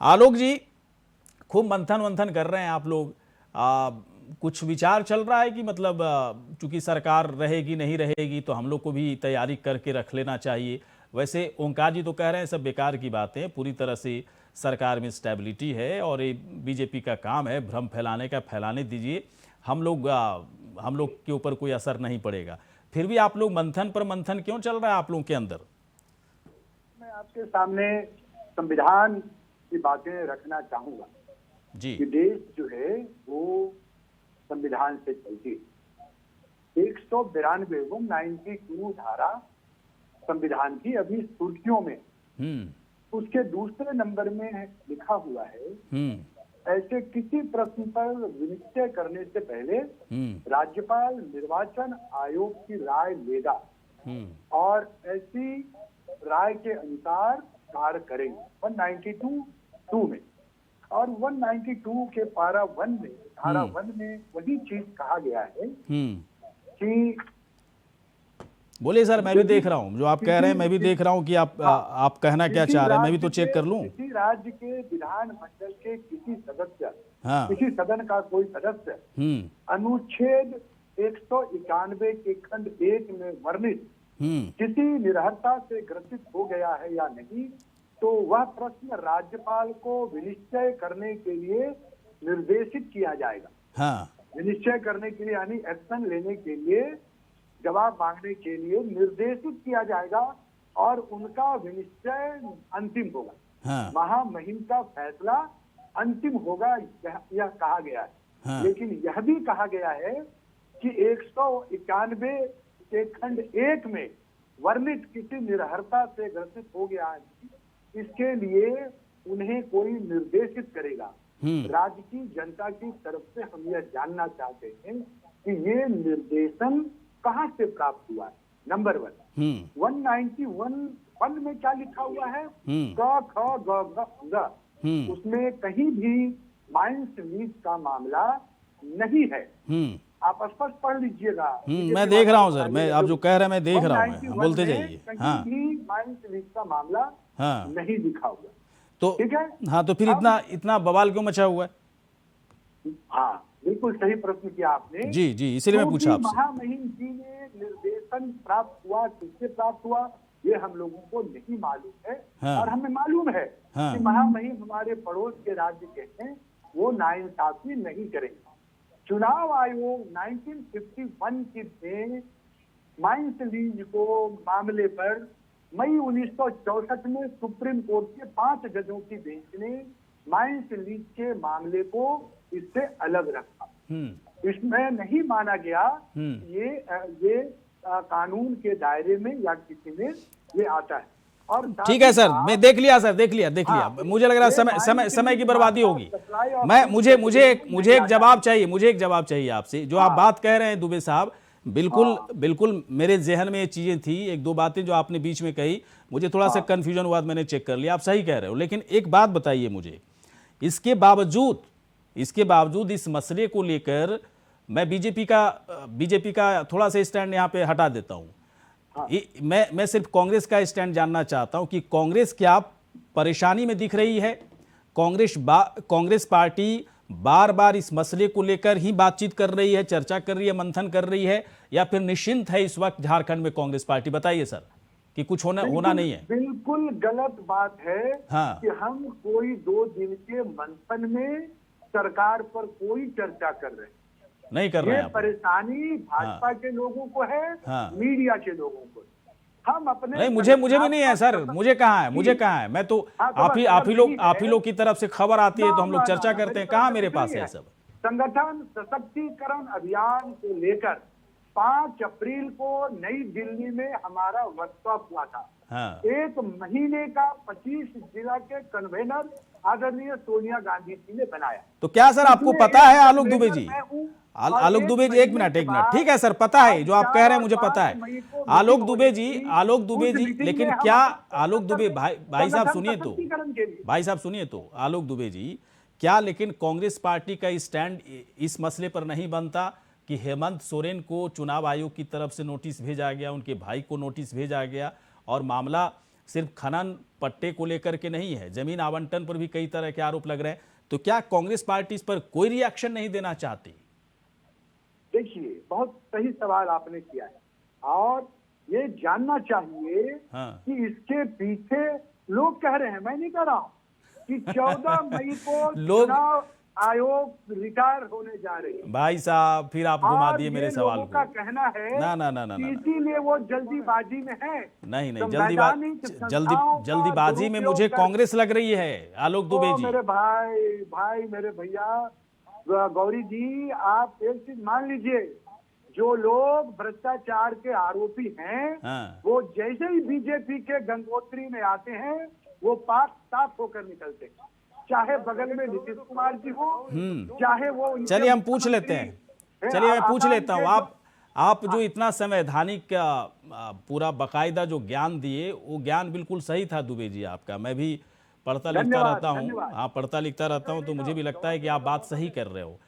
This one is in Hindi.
आलोक जी, खूब मंथन वंथन कर रहे हैं आप लोग। कुछ विचार चल रहा है कि मतलब चूंकि सरकार रहेगी नहीं रहेगी तो हम लोग को भी तैयारी करके रख लेना चाहिए। वैसे ओंकार जी तो कह रहे हैं सब बेकार की बातें, पूरी तरह से सरकार में स्टेबिलिटी है और ये बीजेपी का काम है भ्रम फैलाने का, फैलाने दीजिए, हम लोग के ऊपर कोई असर नहीं पड़ेगा। फिर भी आप लोग मंथन पर मंथन क्यों चल रहा है आप लोगों के अंदर? मैं आपके सामने संविधान की बातें रखना चाहूंगा जी कि देश जो है वो संविधान से चलती है। 192 धारा संविधान की अभी सुर्खियों में, उसके दूसरे नंबर में लिखा हुआ है ऐसे किसी प्रश्न पर विनिश्चय करने से पहले राज्यपाल निर्वाचन आयोग की राय लेगा और ऐसी राय के अनुसार कार्य करेंगे। 192 में और 192 के पारा 1 में, धारा 1 में वही चीज कहा गया है कि बोलिए सर, मैं भी देख रहा हूँ जो आप कह रहे हैं, मैं भी देख रहा हूँ कि आप कहना क्या चाह रहे हैं, मैं भी तो चेक कर लूँ। किसी राज्य के विधानमंडल के किसी सदस्य, किसी सदन का कोई सदस्य अनुच्छेद 191 के खंड 1 में वर्णित किसी निरहरता से ग्रसित हो गया है या नहीं, तो वह प्रश्न राज्यपाल को विनिश्चय करने के लिए निर्देशित किया जाएगा। विनिश्चय करने के लिए यानी एक्शन लेने के लिए, जवाब मांगने के लिए निर्देशित किया जाएगा और उनका विनिश्चय अंतिम होगा। महामहिम का फैसला अंतिम होगा, यह कहा गया है। लेकिन यह भी कहा गया है कि 191 के खंड 1 में वर्णित किसी निरहरता से ग्रसित हो गया है, इसके लिए उन्हें कोई निर्देशित करेगा। राज्य की जनता की तरफ से हम यह जानना चाहते हैं कि ये निर्देशन कहां से प्राप्त हुआ है। नंबर 1, 191 में क्या लिखा हुआ है? क ख ग घ ङ, उसमें कहीं भी माइंस लीज का मामला नहीं है। आप स्पष्ट पढ़ लीजिएगा। मैं देख रहा हूँ सर, मैं आप जो कह रहे हैं मैं देख रहा हूँ, बोलते जाइए। कहीं भी माइंस लीज का मामला नहीं लिखा हुआ, तो ठीक है। हाँ, तो फिर इतना बवाल क्यों मचा हुआ है? हाँ, बिल्कुल सही प्रश्न किया आपने। जी जी, इसीलिए मैं पूछा आपसे। महामहिम जी ने निर्देशन प्राप्त हुआ, किससे प्राप्त हुआ ये हम लोगों को नहीं मालूम है। और हमें मालूम है कि महामहिम हमारे पड़ोस के राज्य के हैं, वो नाइंसाफी नहीं करेंगे। चुनाव आयोग 1951 के माइंस लीज को मामले पर मई 1964 में सुप्रीम कोर्ट के 5 जजों की बेंच ने माइंस लीज के मामले को इससे अलग रखा। इसमें नहीं माना गया ये कानून के दायरे में या किसी में ये आता है। और ठीक है सर, मैं देख लिया सर, देख लिया। मुझे लग रहा है समय की बर्बादी होगी। मुझे एक जवाब चाहिए, आपसे। जो आप बात कह रहे हैं दुबे साहब, बिल्कुल मेरे जहन में ये चीजें थी। एक दो बातें जो आपने बीच में कही, मुझे थोड़ा सा कंफ्यूजन हुआ, मैंने चेक कर लिया। आप सही कह रहे हो, लेकिन एक बात बताइए मुझे, इसके बावजूद इस मसले को लेकर मैं बीजेपी का थोड़ा सा स्टैंड यहाँ पे हटा देता हूँ। मैं सिर्फ कांग्रेस का स्टैंड जानना चाहता हूँ कि कांग्रेस क्या परेशानी में दिख रही है? कांग्रेस पार्टी बार बार इस मसले को लेकर ही बातचीत कर रही है, चर्चा कर रही है, मंथन कर रही है, या फिर निश्चिंत है इस वक्त झारखंड में कांग्रेस पार्टी? बताइए सर, कि कुछ होना नहीं है। बिल्कुल गलत बात है कि हम कोई 2 दिन के मंथन में सरकार पर कोई चर्चा कर रहे हैं। नहीं कर रहे हैं। ये परेशानी भाजपा के लोगों को है, मीडिया के लोगों को। हम अपने नहीं, मुझे भी नहीं है सर, मुझे कहाँ है? मैं तो आप ही लोग की तरफ से खबर आती है तो हम लोग चर्चा करते हैं। कहाँ मेरे पास है सब? संगठन सशक्तिकरण अभियान को लेकर 5 अप्रैल को नई दिल्ली में हमारा वर्कशॉप हुआ था। 1 महीने का 25 जिला के कन्वेनर आदरणीय सोनिया गांधी जी ने बनाया। तो क्या सर आपको पता है आलोक दुबे जी? आलोक दुबे जी, एक मिनट, ठीक है सर, पता है जो आप कह रहे हैं, मुझे पता है। आलोक दुबे जी, लेकिन क्या आलोक दुबे भाई साहब सुनिए तो आलोक दुबे जी, क्या लेकिन कांग्रेस पार्टी का स्टैंड इस मसले पर नहीं बनता कि हेमंत सोरेन को चुनाव आयोग की तरफ से नोटिस भेजा गया, उनके भाई को नोटिस भेजा गया और मामला सिर्फ खनन पट्टे को लेकर के नहीं है, जमीन आवंटन पर भी कई तरह के आरोप लग रहे हैं। तो क्या कांग्रेस पार्टी इस पर कोई रिएक्शन नहीं देना चाहती? देखिए, बहुत सही सवाल आपने किया है और ये जानना चाहिए कि इसके पीछे लोग कह रहे हैं, मैं नहीं कह रहा हूं, कि 14 मई को चुनाव आयोग रिटायर होने जा रही है। भाई साहब, फिर आप घुमा दिए मेरे सवाल को। का कहना है ना, इसीलिए वो जल्दीबाजी में है। नहीं, जल्दीबाजी में मुझे कांग्रेस लग रही है, आलोक दुबे जी। मेरे भाई मेरे भैया गौरी जी, आप एक चीज मान लीजिए, जो लोग भ्रष्टाचार के आरोपी हैं, वो जैसे ही बीजेपी के गंगोत्री में आते हैं, वो पाक साफ होकर निकलते हैं, चाहे बगल में नीतीश कुमार जी हो, चाहे वो। चलिए हम पूछ लेते हैं, चलिए मैं पूछ लेता हूँ, आप जो इतना संवैधानिक पूरा बाकायदा जो ज्ञान दिए, वो ज्ञान बिल्कुल सही था दुबे जी आपका। मैं भी पढ़ता लिखता रहता हूँ, हाँ, पढ़ता लिखता रहता हूँ, तो मुझे भी लगता है कि आप बात सही कर रहे हो।